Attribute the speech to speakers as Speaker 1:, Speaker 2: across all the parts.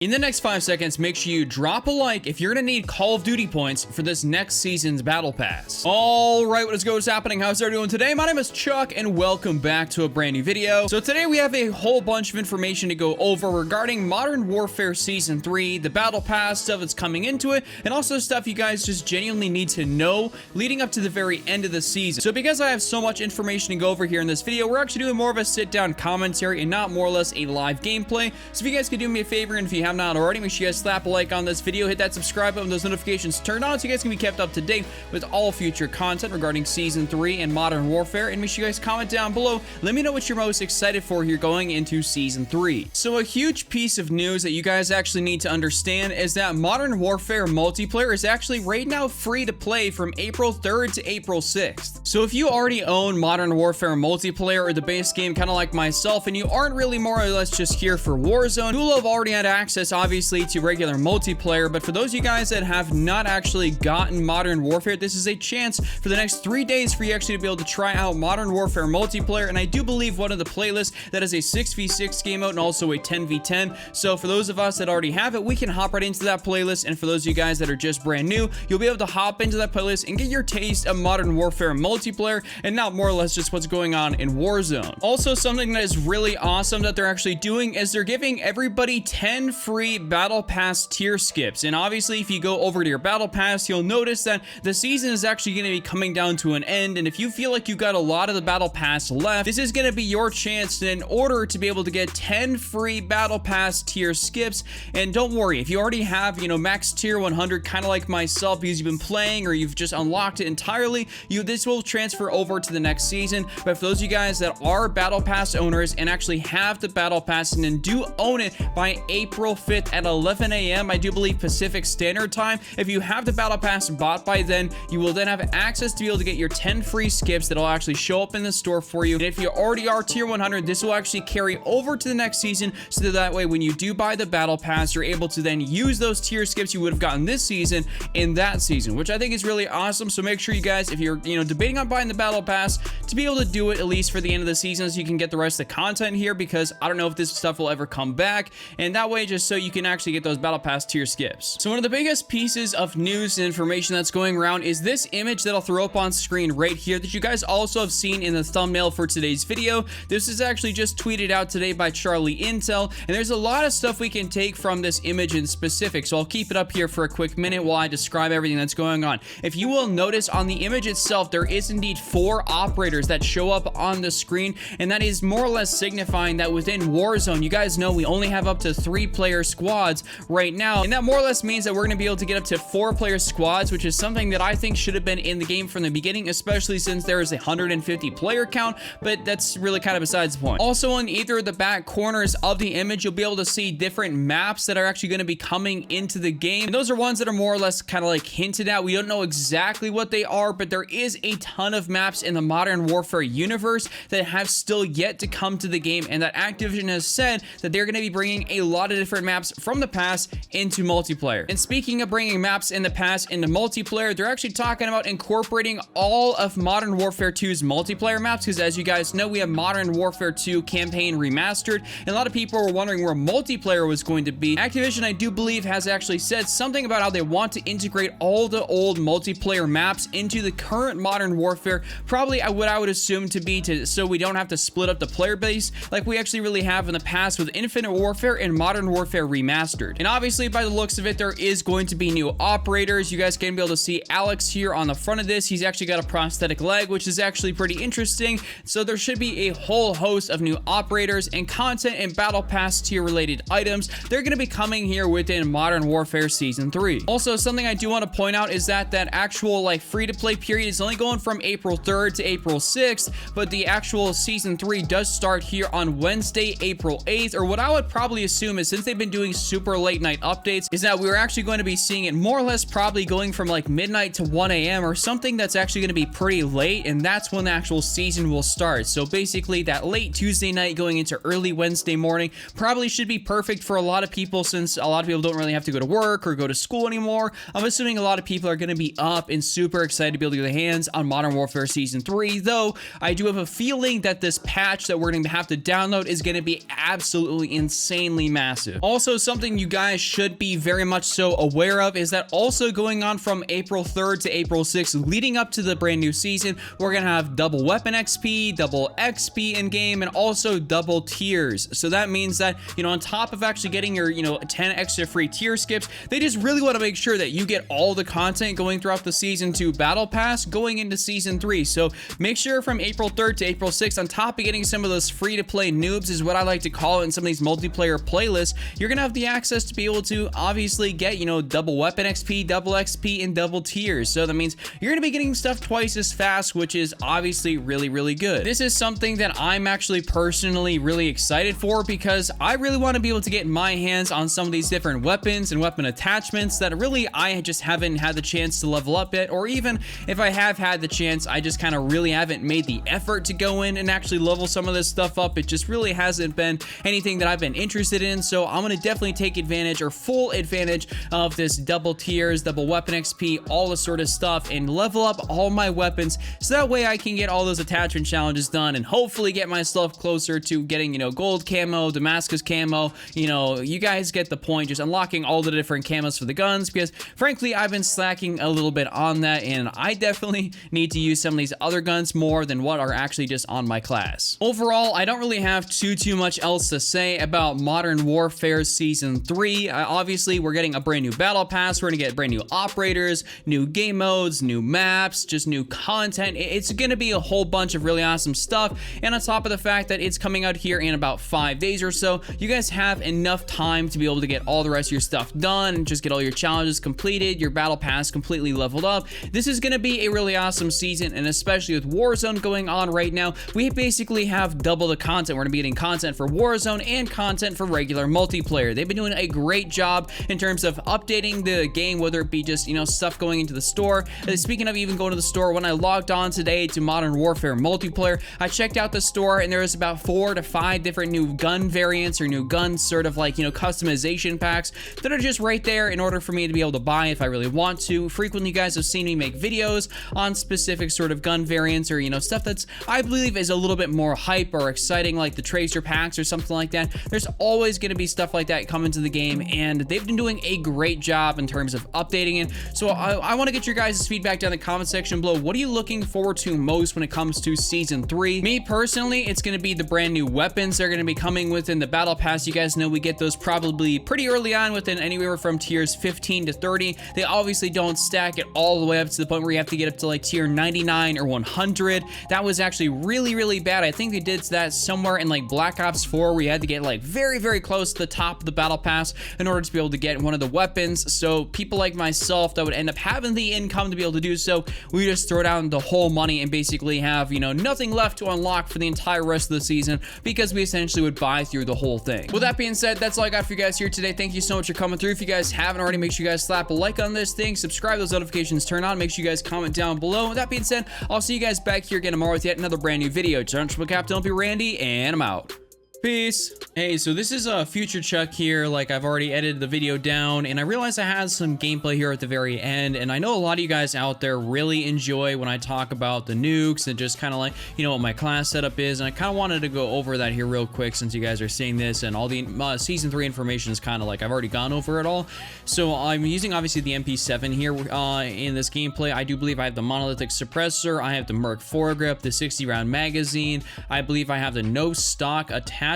Speaker 1: In the next 5 seconds, make sure you drop a like if you're gonna need Call of Duty points for this next season's Battle Pass. All right, what is going happening? How's everyone doing today? My name is Chuck, and welcome back to a brand new video. So today we have a whole bunch of information to go over regarding Modern Warfare Season 3, the Battle Pass, stuff that's coming into it, and also stuff you guys just genuinely need to know leading up to the very end of the season. So because I have so much information to go over here in this video, we're actually doing more of a sit-down commentary and not more or less a live gameplay. So if you guys could do me a favor, and if you have not already, make sure you guys slap a like on this video, hit that subscribe button, those notifications turned on so you guys can be kept up to date with all future content regarding Season 3 and Modern Warfare, and make sure you guys comment down below. Let me know what you're most excited for here going into Season 3. So a huge piece of news that you guys actually need to understand is that Modern Warfare multiplayer is actually right now free to play from April 3rd to April 6th. So if you already own Modern Warfare multiplayer or the base game, kind of like myself, and you aren't really more or less just here for Warzone, you will have already had access obviously to regular multiplayer. But for those of you guys that have not actually gotten Modern Warfare, this is a chance for the next 3 days for you actually to be able to try out Modern Warfare multiplayer. And I do believe one of the playlists that is a 6v6 game out and also a 10v10. So for those of us that already have it, we can hop right into that playlist. And for those of you guys that are just brand new, you'll be able to hop into that playlist and get your taste of Modern Warfare multiplayer and not more or less just what's going on in Warzone. Also, something that is really awesome that they're actually doing is they're giving everybody 10 free Battle Pass tier skips. And obviously, if you go over to your Battle Pass, you'll notice that the season is actually going to be coming down to an end. And if you feel like you got a lot of the Battle Pass left, this is going to be your chance in order to be able to get 10 free Battle Pass tier skips. And don't worry, if you already have, max tier 100, kind of like myself, because you've been playing or you've just unlocked it entirely, this will transfer over to the next season. But for those of you guys that are Battle Pass owners and actually have the Battle Pass and then do own it by April 5th at 11 a.m., I do believe Pacific Standard Time, if you have the Battle Pass bought by then, you will then have access to be able to get your 10 free skips that'll actually show up in the store for you. And if you already are tier 100, this will actually carry over to the next season, so that way when you do buy the Battle Pass, you're able to then use those tier skips you would have gotten this season in that season, which I think is really awesome. So make sure you guys, if you're debating on buying the Battle Pass, to be able to do it at least for the end of the season so you can get the rest of the content here, because I don't know if this stuff will ever come back, and that way just so you can actually get those Battle Pass tier skips. So one of the biggest pieces of news and information that's going around is this image that I'll throw up on screen right here that you guys also have seen in the thumbnail for today's video. This is actually just tweeted out today by Charlie Intel, and there's a lot of stuff we can take from this image in specific, so I'll keep it up here for a quick minute while I describe everything that's going on. If you will notice on the image itself, there is indeed 4 operators that show up on the screen, and that is more or less signifying that within Warzone, you guys know we only have up to 3-player squads right now, and that more or less means that we're going to be able to get up to 4-player squads, which is something that I think should have been in the game from the beginning, especially since there is a 150 player count, but that's really kind of besides the point. Also, in either of the back corners of the image, you'll be able to see different maps that are actually going to be coming into the game, and those are ones that are more or less kind of like hinted at. We don't know exactly what they are, but there is a ton of maps in the Modern Warfare universe that have still yet to come to the game, and that Activision has said that they're going to be bringing a lot of different maps from the past into multiplayer. And speaking of bringing maps in the past into multiplayer, they're actually talking about incorporating all of Modern Warfare 2's multiplayer maps, because as you guys know, we have Modern Warfare 2 Campaign Remastered, and a lot of people were wondering where multiplayer was going to be. Activision, I do believe, has actually said something about how they want to integrate all the old multiplayer maps into the current Modern Warfare, probably what I would assume to be so we don't have to split up the player base like we actually really have in the past with Infinite Warfare and Modern Warfare Remastered. And obviously, by the looks of it, there is going to be new operators. You guys can be able to see Alex here on the front of this. He's actually got a prosthetic leg, which is actually pretty interesting. So there should be a whole host of new operators and content and Battle Pass tier related items. They're going to be coming here within Modern Warfare Season 3. Also, something I do want to point out is that actual free-to-play period is only going from April 3rd to April 6th, but the actual Season 3 does start here on Wednesday, April 8th, or what I would probably assume is, since they've been doing super late night updates, is that we're actually going to be seeing it more or less probably going from midnight to 1 a.m. or something that's actually going to be pretty late, and that's when the actual season will start. So basically, that late Tuesday night going into early Wednesday morning probably should be perfect for a lot of people, since a lot of people don't really have to go to work or go to school anymore. I'm assuming a lot of people are going to be up and super excited to be able to get their hands on Modern Warfare Season 3, though I do have a feeling that this patch that we're going to have to download is going to be absolutely insanely massive. Also, something you guys should be very much so aware of is that also going on from April 3rd to April 6th, leading up to the brand new season, we're gonna have double weapon XP, double XP in game, and also double tiers. So that means that, you know, on top of actually getting your, you know, 10 extra free tier skips, they just really want to make sure that you get all the content going throughout the season 2 battle pass going into season 3. So make sure from April 3rd to April 6th, on top of getting some of those free to play noobs, is what I like to call it in some of these multiplayer playlists, you're gonna have the access to be able to obviously get, you know, double weapon XP, double XP, and double tiers. So that means you're gonna be getting stuff twice as fast, which is obviously really good. This is something that I'm actually personally really excited for, because I really want to be able to get my hands on some of these different weapons and weapon attachments that really I just haven't had the chance to level up yet, or even if I have had the chance, I just kind of really haven't made the effort to go in and actually level some of this stuff up. It just really hasn't been anything that I've been interested in. So I'm going to definitely take advantage, or full advantage, of this double tiers, double weapon XP, all this sort of stuff, and level up all my weapons, so that way I can get all those attachment challenges done and hopefully get myself closer to getting, you know, gold camo, Damascus camo. You know, you guys get the point, just unlocking all the different camos for the guns, because frankly I've been slacking a little bit on that, and I definitely need to use some of these other guns more than what are actually just on my class. Overall, I don't really have too much else to say about Modern Warfare Season 3. Obviously, we're getting a brand new battle pass, we're gonna get brand new operators, new game modes, new maps, just new content. It's gonna be a whole bunch of really awesome stuff, and on top of the fact that it's coming out here in about 5 days or so, you guys have enough time to be able to get all the rest of your stuff done and just get all your challenges completed, your battle pass completely leveled up. This is gonna be a really awesome season, and especially with Warzone going on right now, we basically have double the content. We're gonna be getting content for Warzone and content for regular multiplayer. They've been doing a great job in terms of updating the game, whether it be just, you know, stuff going into the store. Speaking of even going to the store, when I logged on today to Modern Warfare multiplayer, I checked out the store and there was about 4 to 5 different new gun variants, or new gun sort of like, you know, customization packs that are just right there in order for me to be able to buy if I really want to. Frequently, you guys have seen me make videos on specific sort of gun variants, or, you know, stuff that's, I believe, is a little bit more hype or exciting, like the Tracer packs or something like that. There's always going to be stuff like that coming to the game, and they've been doing a great job in terms of updating it. So I want to get your guys' feedback down in the comment section below. What are you looking forward to most when it comes to Season 3? Me personally, it's going to be the brand new weapons. They're going to be coming within the battle pass. You guys know we get those probably pretty early on, within anywhere from tiers 15 to 30. They obviously don't stack it all the way up to the point where you have to get up to like tier 99 or 100. That was actually really bad. I think they did that somewhere in like Black Ops 4, where you had to get like very close to the top of the battle pass in order to be able to get one of the weapons. So people like myself that would end up having the income to be able to do so, we just throw down the whole money and basically have, you know, nothing left to unlock for the entire rest of the season, because we essentially would buy through the whole thing. With that being said, that's all I got for you guys here today. Thank you so much for coming through. If you guys haven't already, make sure you guys slap a like on this thing, subscribe, those notifications turn on, make sure you guys comment down below. With that being said, I'll see you guys back here again tomorrow with yet another brand new video. Captain, don't be Randy, and I'm out. Peace. Hey, so this is a future Chuck here. Like, I've already edited the video down, and I realized I had some gameplay here at the very end, and I know a lot of you guys out there really enjoy when I talk about the nukes and just kind of like, you know, what my class setup is, and I kind of wanted to go over that here real quick since you guys are seeing this, and all the Season 3 information is kind of like, I've already gone over it all. So I'm using, obviously, the MP7 here in this gameplay. I do believe I have the monolithic suppressor, I have the Merc foregrip, the 60-round magazine, I believe I have the no stock attachment,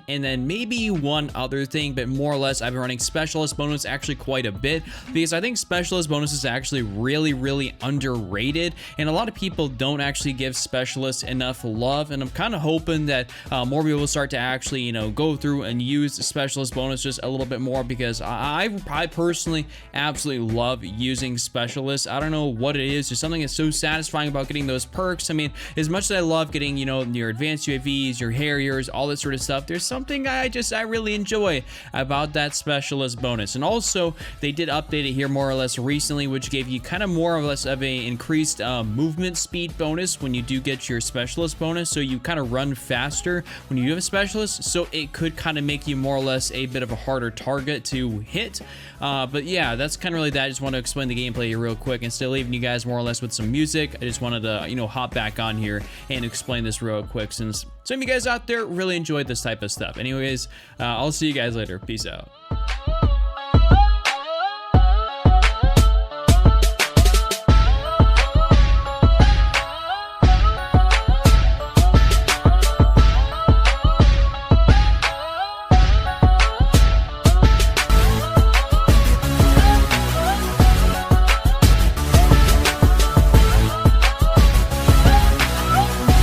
Speaker 1: and then maybe one other thing, but more or less I've been running specialist bonus actually quite a bit, because I think specialist bonus is actually really underrated, and a lot of people don't actually give specialists enough love, and I'm kind of hoping that more people will start to actually, you know, go through and use specialist bonus just a little bit more, because I personally absolutely love using specialists. I don't know what it is, there's something that's so satisfying about getting those perks. I mean, as much as I love getting, you know, your advanced UAVs, your Harriers, all that sort of stuff, there's something I really enjoy about that specialist bonus. And also, they did update it here more or less recently, which gave you kind of more or less of a increased movement speed bonus when you do get your specialist bonus, so you kind of run faster when you have a specialist, so it could kind of make you more or less a bit of a harder target to hit. But yeah, that's kind of really that. I just want to explain the gameplay here real quick, and still leaving you guys more or less with some music. I just wanted to, you know, hop back on here and explain this real quick, since Some of you guys out there really enjoyed this type of stuff. Anyways, I'll see you guys later. Peace out.